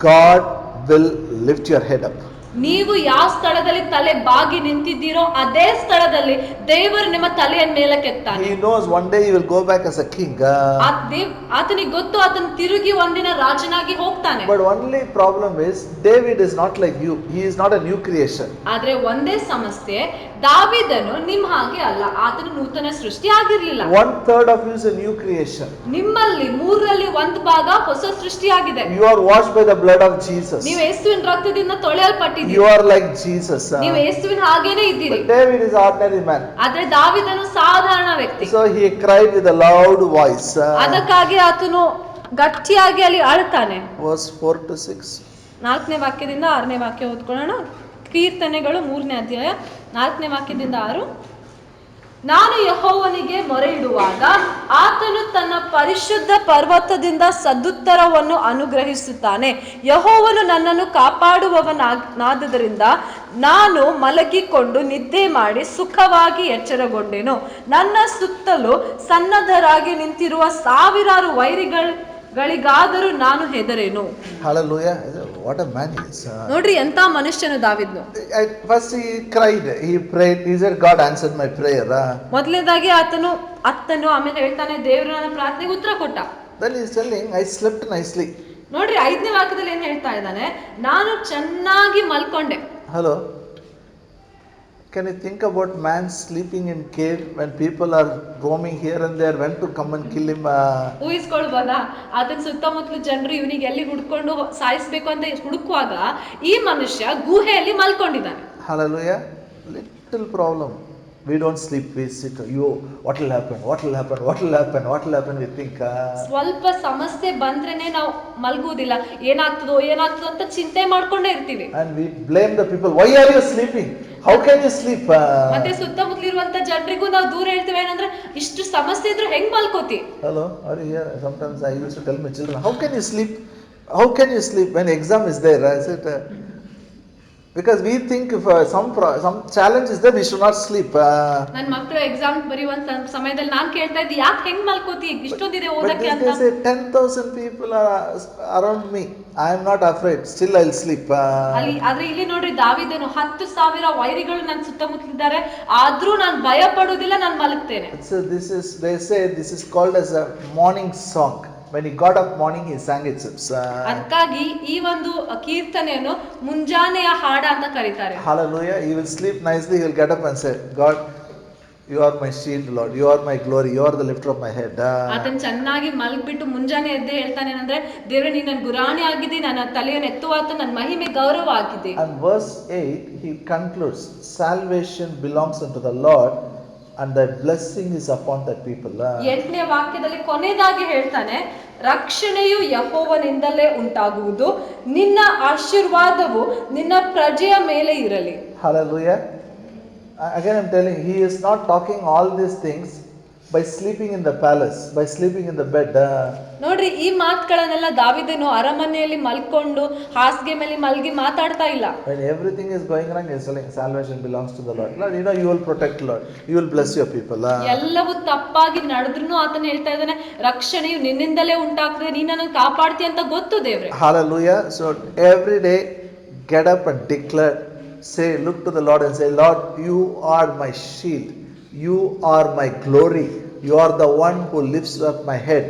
God will lift your head up. ನೀವು ಯಾವ ಸ್ಥಳದಲ್ಲಿ ತಲೆ ಬಾಗಿ ನಿಂತಿದ್ದೀರೋ ಅದೇ ಸ್ಥಳದಲ್ಲಿ ದೇವರು ನಿಮ್ಮ ತಲೆಯನ್ನು ಮೇಲಕ್ಕೆತ್ತಾನೆ. He knows one day he will go back as a king. ಆತನಿಗೆ ಗೊತ್ತು, ಆತನು ತಿರುಗಿ ಒಂದಿನ ರಾಜನಾಗಿ ಹೋಗ್ತಾನೆ. But only problem is David is not like you. He is not a new creation. ಆದ್ರೆ ಒಂದೇ ಸಮಸ್ಯೆ, ದಾವೀದನು ನಿಮ್ಮ ಹಾಗೆ ಅಲ್ಲ, ಆತನು ನೂತನ ಸೃಷ್ಟಿ ಆಗಿರ್ಲಿಲ್ಲ. 1/3 of you is a new creation. ನಿಮ್ಮಲ್ಲಿ 3ರಲ್ಲಿ 1 ಭಾಗ ಹೊಸ ಸೃಷ್ಟಿಯಾಗಿದೆ. You are washed by the blood of Jesus. ನೀವು ಯೇಸುವಿನ ರಕ್ತದಿಂದ ತೊಳೆಯಲ್ಪಟ್ಟಿದ್ದೀರಿ. You are like Jesus. ನೀವು ಯೇಸುವಿನ ಹಾಗೇನೇ ಇದ್ದೀರಿ. But David is ordinary man. ಆದ್ರೆ ದಾವೀದನು ಸಾಧಾರಣ ವ್ಯಕ್ತಿ. So he cried with a loud voice. ಅದಕ್ಕಾಗಿ ಆತನು ಗಟ್ಟಿಯಾಗಿ ಅಲ್ಲಿ ಅಳ್ತಾನೆ. Verse 4 to 6. 4ನೇ ವಾಕ್ಯದಿಂದ 6ನೇ ವಾಕ್ಯ ಓದ್ಕೊಳ್ಳೋಣ. ಕೀರ್ತನೆಗಳು 3ನೇ ಅಧ್ಯಾಯ 4ನೇ ವಾಕ್ಯದಿಂದ 6. ನಾನು ಯೆಹೋವನಿಗೆ ಮೊರೆ ಇಡುವಾಗ ಆತನು ತನ್ನ ಪರಿಶುದ್ಧ ಪರ್ವತದಿಂದ ಸದುತ್ತರವನ್ನು ಅನುಗ್ರಹಿಸುತ್ತಾನೆ. ಯೆಹೋವನು ನನ್ನನ್ನು ಕಾಪಾಡುವವನಾದ್ದರಿಂದ ನಾನು ಮಲಗಿಕೊಂಡು ನಿದ್ದೆ ಮಾಡಿ ಸುಖವಾಗಿ ಎಚ್ಚರಗೊಂಡೆನು. ನನ್ನ ಸುತ್ತಲೂ ಸನ್ನದ್ಧರಾಗಿ ನಿಂತಿರುವ ಸಾವಿರಾರು ವೈರಿಗಳಿಗಾದರೂ ನಾನು ಹೆದರೇನು. Hallelujah. What a man he is. ನೋಡ್ರಿ, ಎಂತ ಮನುಷ್ಯನು ದಾವೀದನು. First he cried, he prayed, he said, God answered my prayer. ಮೊದಲನೇದಾಗಿ ಆತನು ಆಮೇಲೆ ಹೇಳ್ತಾನೆ, ದೇವರು ನನ್ನ ಪ್ರಾರ್ಥನೆಗೆ ಉತ್ತರ ಕೊಟ್ಟ. Then he is telling, I slept nicely. ನೋಡ್ರಿ, 5ನೇ ವಾಕ್ಯದಲ್ಲಿ ಏನ್ ಹೇಳ್ತಾ ಇದ್ದಾನೆ? ನಾನು ಚೆನ್ನಾಗಿ ಮಲ್ಕೊಂಡೆ. Hello. Can you think about man sleeping in cave when people are roaming here and there, when to come and kill him? ಊಹಿಸ್ಕೊಳ್ಬೋದಾ? ಆತನ ಸುತ್ತಮುತ್ತಲು ಜನರು ಇವನಿಗೆ ಎಲ್ಲಿ ಹುಡ್ಕೊಂಡು ಸಾಯಿಸ್ಬೇಕು ಅಂತ ಹುಡುಕುವಾಗ ಈ ಮನುಷ್ಯ ಗುಹೆಯಲ್ಲಿ ಮಲ್ಕೊಂಡಿದ್ದಾನೆ. Hallelujah. Little problem. We don't sleep, we sit, what will happen, what will happen, what will happen, what will happen, we think. ಸ್ವಲ್ಪ ಸಮಸ್ಯೆ ಬಂದ್ರೇನೆ ನಾವು ಮಲ್ಗುವುದಿಲ್ಲ, ಏನಾಗ್ತದೋ ಅಂತ ಚಿಂತೆ ಮಾಡ್ಕೊಂಡೇ ಇರ್ತೀವಿ. And we blame the people, why are you sleeping? How can you sleep? ಮತ್ತೆ ಸುತ್ತಮುತ್ತಲಿರುವಂತ ಜನರಿಗೂ ನಾವು ದೂರ ಹೇಳ್ತೇವೆ, ಏನಂದ್ರೆ ಇಷ್ಟು ಸಮಸ್ಯೆ ಇದ್ರು ಹೆಂಗ್ ಮಲ್ಕೋತಿ? Hello, are you here? Sometimes I used to tell my children, how can you sleep? How can you sleep when exam is there? I said, because we think if some challenge is there, we should not sleep. ನನ್ನ ಮಕ್ಕಳು exam ಬರೆಯುವಂತ ಸಮಯದಲ್ಲಿ ನಾನು ಕೇಳ್ತಾ ಇದ್ದೆ, ಯಾಕೆ ಹೆಂಗ್ ಮಲ್ಕೋತಿ, ಇಷ್ಟೊಂದಿದೆ ಓದಕ್ಕೆ ಅಂತ. But they say 10,000 people are around me, I am not afraid, still I'll sleep. ಆದ್ರೆ ಇಲ್ಲಿ ನೋಡ್ರಿ, ದಾವೀದನು 10,000 ವೈರಿಗಳು ನನ್ನ ಸುತ್ತಮುತ್ತಲಿದ್ದಾರೆ, ಆದ್ರೂ ನಾನು ಭಯ ಪಡುವುದಿಲ್ಲ, ನಾನು ಮಲಗ್ತೇನೆ. So they say this is called as a morning song. When he got up morning, he sang it. ಅದಕ್ಕಾಗಿ ಈ ಒಂದು ಕೀರ್ತನೆಯನ್ನು ಮುಂಜಾನೆಯ ಹಾಡ ಅಂತ ಕರೀತಾರೆ. Hallelujah. He will sleep nicely. He will get up and say, God, you are my shield, Lord. You are my glory. You are the lifter of my head. ಆತನ ಚೆನ್ನಾಗಿ ಮಲಗ್ಬಿಟ್ಟು ಮುಂಜಾನೆ ಎದ್ದೆ ಹೇಳ್ತಾನೆ ಏನಂದ್ರೆ, ದೇವರೇ ನೀನು ನನ್ನ ಗುರಾಣಿ ಆಗಿದ್ದಿ, ನನ್ನ ತಲೆಯನ್ನು ಎತ್ತುವಾತ, ನನ್ನ ಮಹಿಮೆ ಗೌರವ ಆಗಿದೆ. And verse 8 he concludes, salvation belongs unto the Lord and thy blessing is upon that people. 8ನೇ ವಾಕ್ಯದಲ್ಲಿ ಕೊನೆಯದಾಗಿ ಹೇಳ್ತಾನೆ, ರಕ್ಷಣೆಯು ಯೆಹೋವನಿಂದಲೇ ಉಂಟಾಗುವುದು, ನಿನ್ನ ಆಶೀರ್ವಾದವು ನಿನ್ನ ಪ್ರಜೆಯ ಮೇಲೆ ಇರಲಿ. Hallelujah. Again I'm telling, he is not talking all these things by sleeping in the palace, by sleeping in the bed. ನೋಡ್ರಿ, ಈ ಮಾತುಗಳನ್ನೆಲ್ಲ ದಾವೀದನು ಅರಮನೆಯಲ್ಲಿ ಮಲ್ಕೊಂಡು ಹಾಸಿಗೆ ಮೇಲೆ ಮಲಗಿ ಮಾತಾಡ್ತಾ ಇಲ್ಲ. When everything is going wrong, he is telling salvation belongs to the Lord. Lord, you will protect, Lord. You will bless your people. ಎಲ್ಲವೂ ತಪ್ಪಾಗಿ ನಡೆದ್ರೂ ಆತನ ಹೇಳ್ತಾ ಇದ್ದಾನೆ, ರಕ್ಷಣೆಯು ನಿನ್ನಿಂದಲೇ ಉಂಟಾಗ್ತದೆ, ನೀನು ನನ್ನನ್ನು ಕಾಪಾಡ್ತಿ ಅಂತ ಗೊತ್ತು ದೇವ್ರೆ. Hallelujah. So every day get up and declare, say, look to the Lord and say, Lord, you are my shield. You are my glory. You are the one who lifts up my head.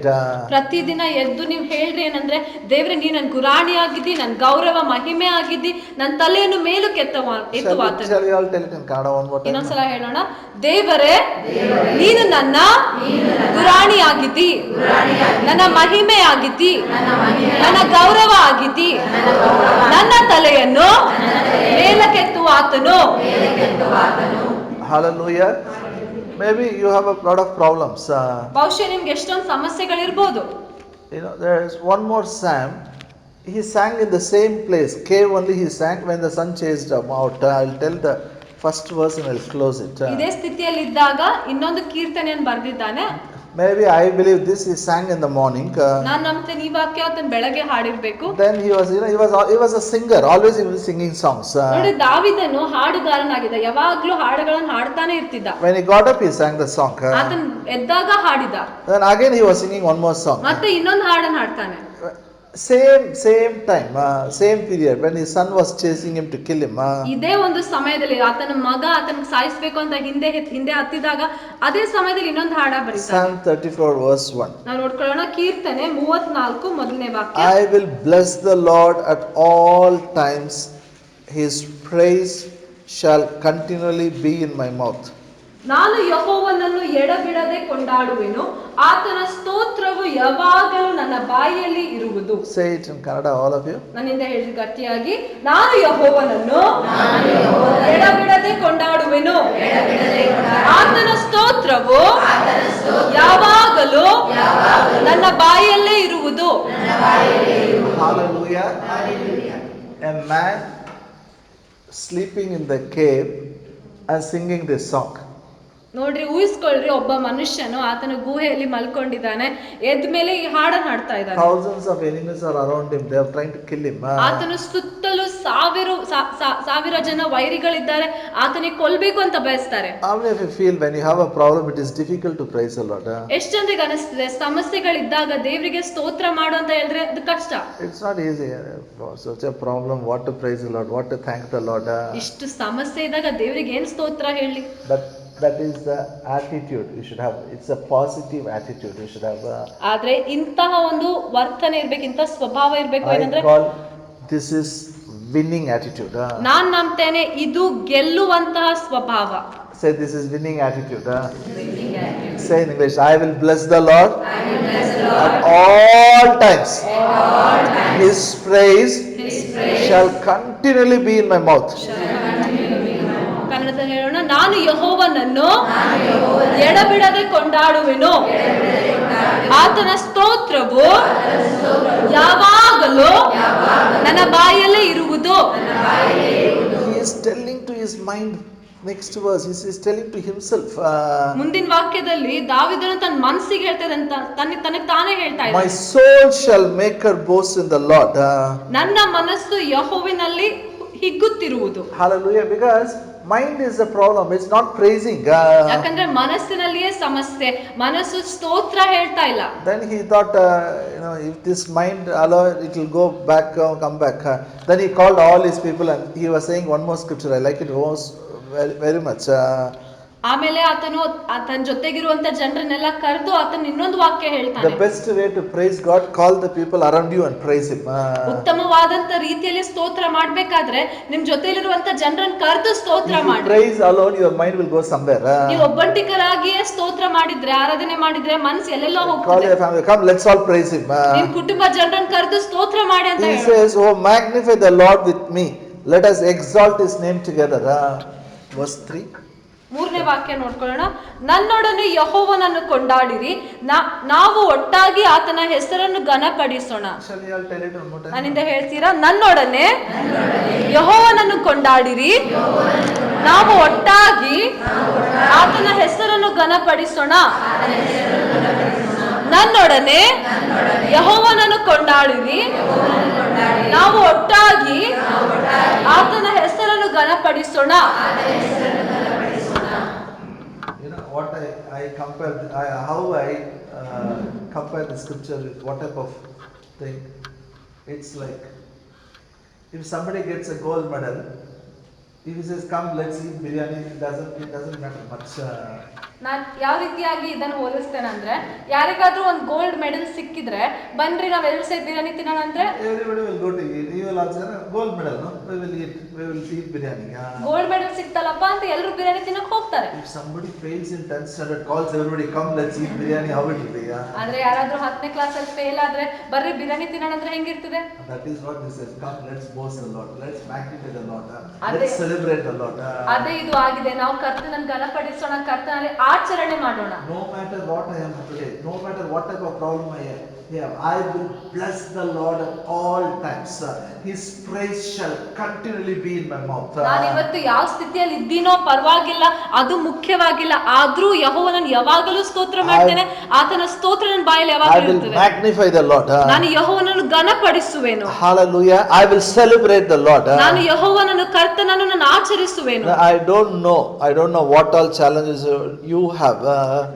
ಪ್ರತಿದಿನ ಎದ್ದು ನೀವು ಹೇಳ್ರಿ ಏನಂದ್ರೆ, ದೇವ್ರೆ ನೀ ನನ್ನ ಗುರಾಣಿ ಆಗಿದ್ದಿ, ನನ್ನ ಗೌರವ ಮಹಿಮೆ ಆಗಿದ್ದಿ, ನನ್ನ ತಲೆಯನ್ನು ಮೇಲಕ್ಕೆ ಎತ್ತುವಾತ. Shall we all tell it in Kannada one more time? ಇನ್ನೊಂದ್ಸಲ ಹೇಳೋಣ, ದೇವರೇ ನೀನು ನನ್ನ ಗುರಾಣಿ ಆಗಿದ್ದಿ, ನನ್ನ ಮಹಿಮೆ ಆಗಿದ್ದಿ, ನನ್ನ ಗೌರವ ಆಗಿದ್ದಿ, ನನ್ನ ತಲೆಯನ್ನು ಮೇಲಕ್ಕೆತ್ತುವಾತನು. Hallelujah. Maybe you have a lot of problems. ಬಹುಶಃ ನಿಮ್ಗೆ ಎಷ್ಟೊಂದು ಸಮಸ್ಯೆಗಳಿರ್ಬೋದು. There is one more psalm. He sang in the same place. Cave only he sang when the sun chased him out. I'll tell the first verse and I'll close it. ಇದೇ ಸ್ಥಿತಿಯಲ್ಲಿ ಇದ್ದಾಗ ಇನ್ನೊಂದು ಕೀರ್ತನೆಯನ್ನು ಬರೆದಿದ್ದಾನೆ. Maybe I believe this he sang in the morning. ನಾನು ನಂಬ್ತೇನೆ ಈ ವಾಕ್ಯ ಆತನ ಬೆಳಗ್ಗೆ ಹಾಡಿರ್ಬೇಕು. Then he was a singer. Always he was singing songs. ನೋಡಿ, ದಾವೀದನು ಹಾಡುಗಾರನಾಗಿದ್ದ, ಯಾವಾಗ್ಲೂ ಹಾಡುಗಳನ್ನು ಹಾಡ್ತಾನೆ ಇರ್ತಿದ್ದ. When he got up, he sang the song. ಆತನ ಎದ್ದಾಗ ಹಾಡಿದ. Then again he was singing one more song. ಮತ್ತೆ ಇನ್ನೊಂದು ಹಾಡನ್ನು ಹಾಡ್ತಾನೆ. Same time, same period when his son was chasing him to kill him. ಇದೇ ಒಂದು ಸಮಯದಲ್ಲಿ ಆತನ ಮಗ ಆತನ ಸಾಯಿಸಬೇಕು ಅಂತ ಹಿಂದೆ ಹತ್ತಿದಾಗ ಅದೇ ಸಮಯದಲ್ಲಿ ಇನ್ನೊಂದು ಹಾಡ ಬರೀತಾನೆ. Psalm 34 verse 1. ನಾವು ನೋಡ್ಕೊಳ್ಳೋಣ, ಕೀರ್ತನೆ 34 ಮೊದಲನೇ ವಾಕ್ಯ. I will bless the Lord at all times. His praise shall continually be in my mouth. ನಾನು ಯೆಹೋವನನ್ನು ಎಡಬಿಡದೆ ಕೊಂಡಾಡುವೆನು, ಆತನ ಸ್ತೋತ್ರವು ಯಾವಾಗಲೂ ನನ್ನ ಬಾಯಿಯಲ್ಲಿ ಇರುವುದು. Say it in Kannada, all of you. ನನ್ನಿಂದ ಹೇಳಿ ಗಟ್ಟಿಯಾಗಿ, ನಾನು ಯೆಹೋವನನ್ನು ಎಡಬಿಡದೆ ಕೊಂಡಾಡುವೆನು, ಆತನ ಸ್ತೋತ್ರವು ಯಾವಾಗಲೂ ನನ್ನ ಬಾಯಲ್ಲೇ ಇರುವುದು. Hallelujah. A man sleeping in the cave and singing this song. ನೋಡ್ರಿ, ಊಹಿಸ್ಕೊಳ್ರಿ, ಒಬ್ಬ ಮನುಷ್ಯನು ಆತನ ಗುಹೆಯಲ್ಲಿ ಮಲ್ಕೊಂಡಿದ್ದಾನೆ, ಎದ್ದ ಮೇಲೆ ಈ ಹಾಡನ್ನು ಹಾಡ್ತಾ ಇದ್ದಾನೆ. Thousands of enemies are around him. They are trying to kill him. ಆತನ ಸುತ್ತಲೂ ಸಾವಿರ ಜನ ವೈರಿಗಳಿದ್ದಾರೆ, ಆತನಿಗೆ ಕೊಲ್ಬೇಕು ಅಂತ ಬಯಸ್ತಾರೆ. How many of you feel when you have a problem, it is difficult to praise the Lord? ಎಷ್ಟು ಜನರಿಗೆ ಅನಿಸ್ತದೆ ಸಮಸ್ಯೆಗಳಿದ್ದಾಗ ದೇವರಿಗೆ ಸ್ತೋತ್ರ ಮಾಡು ಅಂತ ಹೇಳಿದ್ರೆ ಅದು ಕಷ್ಟ. It's not easy. Such a problem, what to praise the Lord, what to thank the Lord. ಇಷ್ಟು ಸಮಸ್ಯೆ ಇದ್ದಾಗ ದೇವರಿಗೆ ಏನ್ ಸ್ತೋತ್ರ ಹೇಳಿ? That is the attitude you should have. It's a positive attitude you should have. ಆದ್ರೆ ಇಂತಹ ಒಂದು ವರ್ತನೆ ಇರ್ಬೇಕು, ಇಂತಹ ಸ್ವಭಾವ ಇರ್ಬೇಕು. ಏನಂದ್ರೆ I call this is winning attitude. ನಾನ್ ನಂಬ್ತೇನೆ ಇದು ಗೆಲ್ಲುವಂತಹ ಸ್ವಭಾವ. Say this is winning attitude. Say in English, I will bless the Lord at all times. His praise shall continually be in my mouth. ಕನ್ನಡದಲ್ಲಿ ಹೇಳೋಣ, ನಾನು ಯೆಹೋವನನ್ನು ಎಡಬಿಡದೆ ಕೊಂಡಾಡುವೆನು. ಆತನ ಸ್ತೋತ್ರವು ಯಾವಾಗಲೂ ನನ್ನ ಬಾಯಲ್ಲೇ ಇರುವುದು. He is telling to his mind, next verse, he is telling to himself. ಮುಂದಿನ ವಾಕ್ಯದಲ್ಲಿ ದಾವೀದನು ತನ್ನ ಮನಸ್ಸಿಗೆ ಹೇಳ್ತಾ ಇದ್ದಾನೆ, ತನಗೆ ತಾನೇ ಹೇಳ್ತಾ My ಇದ್ದಾನೆ, soul shall make her boast in the Lord. ನನ್ನ ಮನಸ್ಸು ಯೆಹೋವನಲ್ಲಿ ಹಿಗ್ಗುತ್ತಿರುವುದು. Hallelujah. Because mind is the problem. It's not praising. ಯಾಕಂದ್ರೆ ಮನಸ್ಸಿನಲ್ಲಿಯೇ ಸಮಸ್ಯೆ, ಮನಸ್ಸು ಸ್ತೋತ್ರ ಹೇಳ್ತಾ ಇಲ್ಲ. Then he thought, if this mind allow, it will go back, come back. Then he called all his people and he was saying one more scripture. I like it very, very much. ಆಮೇಲೆ ಆತನು ತನ್ನ ಜೊತೆಗಿರುವಂತ ಜನರನ್ನೆಲ್ಲ ಕರೆದು ಆತನ ಇನ್ನೊಂದು ವಾಕ್ಯ ಹೇಳ್ತಾನೆ. The best way to praise God, call the people around you and praise Him. ಉತ್ತಮವಾದಂತ ರೀತಿಯಲ್ಲಿ ಸ್ತೋತ್ರ ಮಾಡ್ಬೇಕಾದ್ರೆ ನಿಮ್ ಜೊತೆಲಿರುವಂತ ಜನರನ್ನ ಕರೆದು ಸ್ತೋತ್ರ ಮಾಡಿ. Praise alone, your mind will go somewhere. ನೀವು ಒಬ್ಬಂಟಿಗರಾಗಿಯೇ ಸ್ತೋತ್ರ ಮಾಡಿದ್ರೆ, ಆರಾಧನೆ ಮಾಡಿದ್ರೆ ಮನಸ್ಸು ಎಲ್ಲೆಲ್ಲೋ Call ಹೋಗ್ತದೆ. your family, come, let's all praise Him. ನಿಮ್ ಕುಟುಂಬ ಜನರನ್ನ ಕರೆದು ಸ್ತೋತ್ರ ಮಾಡಿ ಅಂತ He ಹೇಳಿ. says, oh, magnify the Lord with me. Let us exalt His name together. Verse 3. ಮೂರನೇ ವಾಕ್ಯ ನೋಡ್ಕೊಳ್ಳೋಣ. ನನ್ನೊಡನೆ ಯೆಹೋವನನ್ನು ಕೊಂಡಾಡಿರಿ, ನಾವು ಒಟ್ಟಾಗಿ ಆತನ ಹೆಸರನ್ನು ಘನಪಡಿಸೋಣ. ನನ್ನಿಂದ ಹೇಳ್ತೀರಾ? ನನ್ನೊಡನೆ ಯೆಹೋವನನ್ನು ಕೊಂಡಾಡಿರಿ, ನಾವು ಒಟ್ಟಾಗಿ ಆತನ ಹೆಸರನ್ನು ಘನಪಡಿಸೋಣ. ನನ್ನೊಡನೆ ಯೆಹೋವನನ್ನು ಕೊಂಡಾಡಿರಿ, ನಾವು ಒಟ್ಟಾಗಿ ಆತನ ಹೆಸರನ್ನು ಘನಪಡಿಸೋಣ. What I compare, how I compare the scripture with what type of thing? It's like if somebody gets a gold medal, if he says, "Come, let's eat biryani," it doesn't matter much. ನಾನು ಯಾವ ರೀತಿಯಾಗಿ ಇದನ್ನು ಹೋಲಿಸ್ತೇನೆ ಅಂದ್ರೆ, ಯಾರಿಗಾದ್ರೂ ಒಂದು gold medal ಸಿಕ್ಕಿದ್ರೆ ಬನ್ರಿ ನಾವೆಲ್ಲರೂ ಸೇರಿ ಬಿರಿಯಾನಿ ತಿನ್ನೋಣ ಅಂದ್ರೆ everybody will go to eat. You will also gold medal, no? We will eat biryani. Gold medal ಸಿಕ್ತಲ್ಲಪ್ಪ ಅಂತ ಎಲ್ಲರೂ ಬಿರಿಯಾನಿ ತಿನ್ನಕ್ ಹೋಗ್ತಾರೆ. If somebody fails in 10th standard, calls everybody, "Come, let's eat biryani," how it will be? ಆದ್ರೆ ಯಾರಾದ್ರೂ 10ನೇ class ಅಲ್ಲಿ fail ಆದ್ರೆ ಬರ್ರಿ ಬಿರಿಯಾನಿ ತಿನ್ನೋಣ ಅಂದ್ರೆ ಹೆಂಗಿರ್ತದೆ? That is what this says. Come, let's boast the Lord. Let's magnify the Lord. Let's celebrate the Lord. ಅದೇ ಇದು ಆಗಿದೆ. ನಾವು ಕರ್ತನನ್ನು ಘನಪಡಿಸೋಣ, ಕರ್ತನಲ್ಲಿ ಆಚರಣೆ ಮಾಡೋಣ. No matter what I am today, no matter what type of problem I have, I will bless the Lord at all times. His praise shall continually be in my mouth. ನಾನು ಇವತ್ತು ಯಾವ ಸ್ಥಿತಿಯಲ್ಲಿ ಇದ್ದೀನೋ ಪರವಾಗಿಲ್ಲ, ಅದು ಮುಖ್ಯವಾಗಿಲ್ಲ, ಆದ್ರೂ ಯೆಹೋವನನ್ನು ಯಾವಾಗಲೂ ಸ್ತೋತ್ರ ಮಾಡ್ತೇನೆ. ಆತನ ಸ್ತೋತ್ರ ನನ್ನ ಬಾಯಲ್ಲಿ ಯಾವಾಗಲೂ ಇರುತ್ತದೆ. I will magnify the Lord. ನಾನು ಯೆಹೋವನನ್ನು ಘನಪಡಿಸುವೆನು. Hallelujah. I will celebrate the Lord. ನಾನು ಯೆಹೋವನನ್ನು ಕರ್ತನನ್ನು ನಾನು ಆಚರಿಸುವೆನು. I don't know what all challenges you have.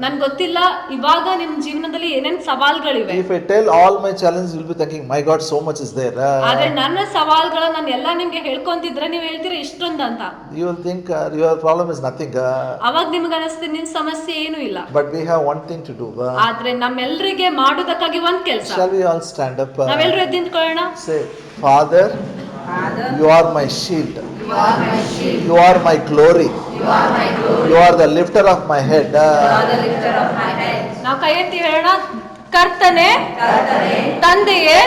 ನನಗೆ ಗೊತ್ತಿಲ್ಲ ಇವಾಗ ನಿಮ್ಮ ಜೀವನದಲ್ಲಿ ಏನೇನ್ ಸವಾಲುಗಳಿವೆ. If I tell all my challenges, you'll be thinking, my God, so much is there. ಆದ್ರೆ ನನ್ನ ಸವಾಲುಗಳು ನಾನು ಎಲ್ಲ ನಿಮ್ಗೆ ಹೇಳ್ಕೊಂತಿದ್ರೆ ನೀವು ಹೇಳ್ತೀರಾ ಇಷ್ಟೊಂದು ಅಂತ. You will think your problem is nothing. ಅವಾಗ ನಿಮ್ಗೆ ಅನಿಸ್ತದೆ ನಿನ್ನ ಸಮಸ್ಯೆ ಏನೂ ಇಲ್ಲ. But we have one thing to do. ಆದ್ರೆ ನಮ್ಮೆಲ್ಲರಿಗೆ ಮಾಡೋದಕ್ಕಾಗಿ ಒಂದ್ ಕೆಲಸ. Shall we all stand up? ನಾವೆಲ್ಲರೂ ಎದ್ದು ನಿಂತ್ಕೊಳ್ಳೋಣ. Say, Father, you are my shield. You are my glory. You are the lifter of my head. ನಾವು ಕೈ ಎತ್ತಿ ಹೇಳೋಣ. ಕರ್ತನೆ, ತಂದೆಯೇ,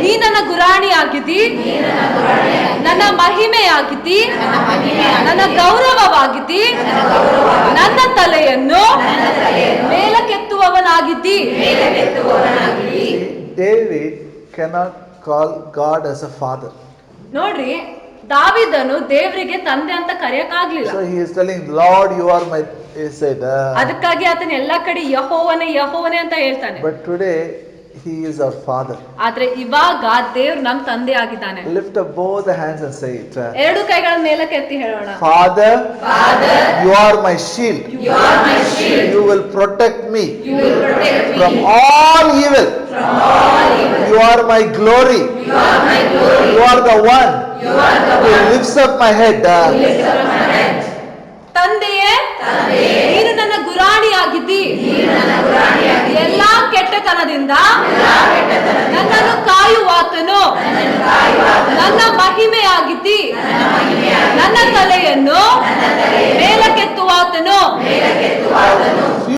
ನೀ ನನ್ನ ಗುರಾಣಿ ಆಗಿದ್ದಿ, ನನ್ನ ಮಹಿಮೆಯಾಗಿದ್ದಿ, ನನ್ನ ಗೌರವವಾಗಿದ್ದಿ, ನನ್ನ ತಲೆಯನ್ನು ಮೇಲಕ್ಕೆತ್ತುವವನಾಗಿದ್ದಿ. David cannot call God as a father. ನೋಡ್ರಿ, ದಾವೀದನು ದೇವರಿಗೆ ತಂದೆ ಅಂತ ಕರೆಯಕ್ಕಾಗ್ಲಿಲ್ಲ. So he is telling, Lord, you are my, he said. ಅದಕ್ಕಾಗಿ ಆತನ ಎಲ್ಲಾ ಕಡೆ ಯೆಹೋವನೇ ಯೆಹೋವನೇ ಅಂತ ಹೇಳ್ತಾನೆ. But today he is our father. ಆದ್ರೆ ಇವಾಗ ದೇವ್ರು ನಮ್ ತಂದೆ ಆಗಿದ್ದಾನೆ. Lift up both the hands and say it. ಎರಡು ಕೈಗಳ ಮೇಲಕ್ಕೆ ಎತ್ತಿ ಹೇಳೋಣ. Father, you are my shield. You will protect me from all evil. You are my glory. You are the one who lifts up my head. ತಂದೆಯೇ, ನೀನು ನನ್ನ ಗುರಾಣಿ ಆಗಿದ್ದಿ, ಎಲ್ಲಾ ಕೆಟ್ಟತನದಿಂದ ನನ್ನನ್ನು ಕಾಯುವಾತನು, ನನ್ನ ಮಹಿಮೆಯಾಗಿದ್ದಿ, ನನ್ನ ತಲೆಯನ್ನು ಮೇಲಕ್ಕೆತ್ತುವಾತನು.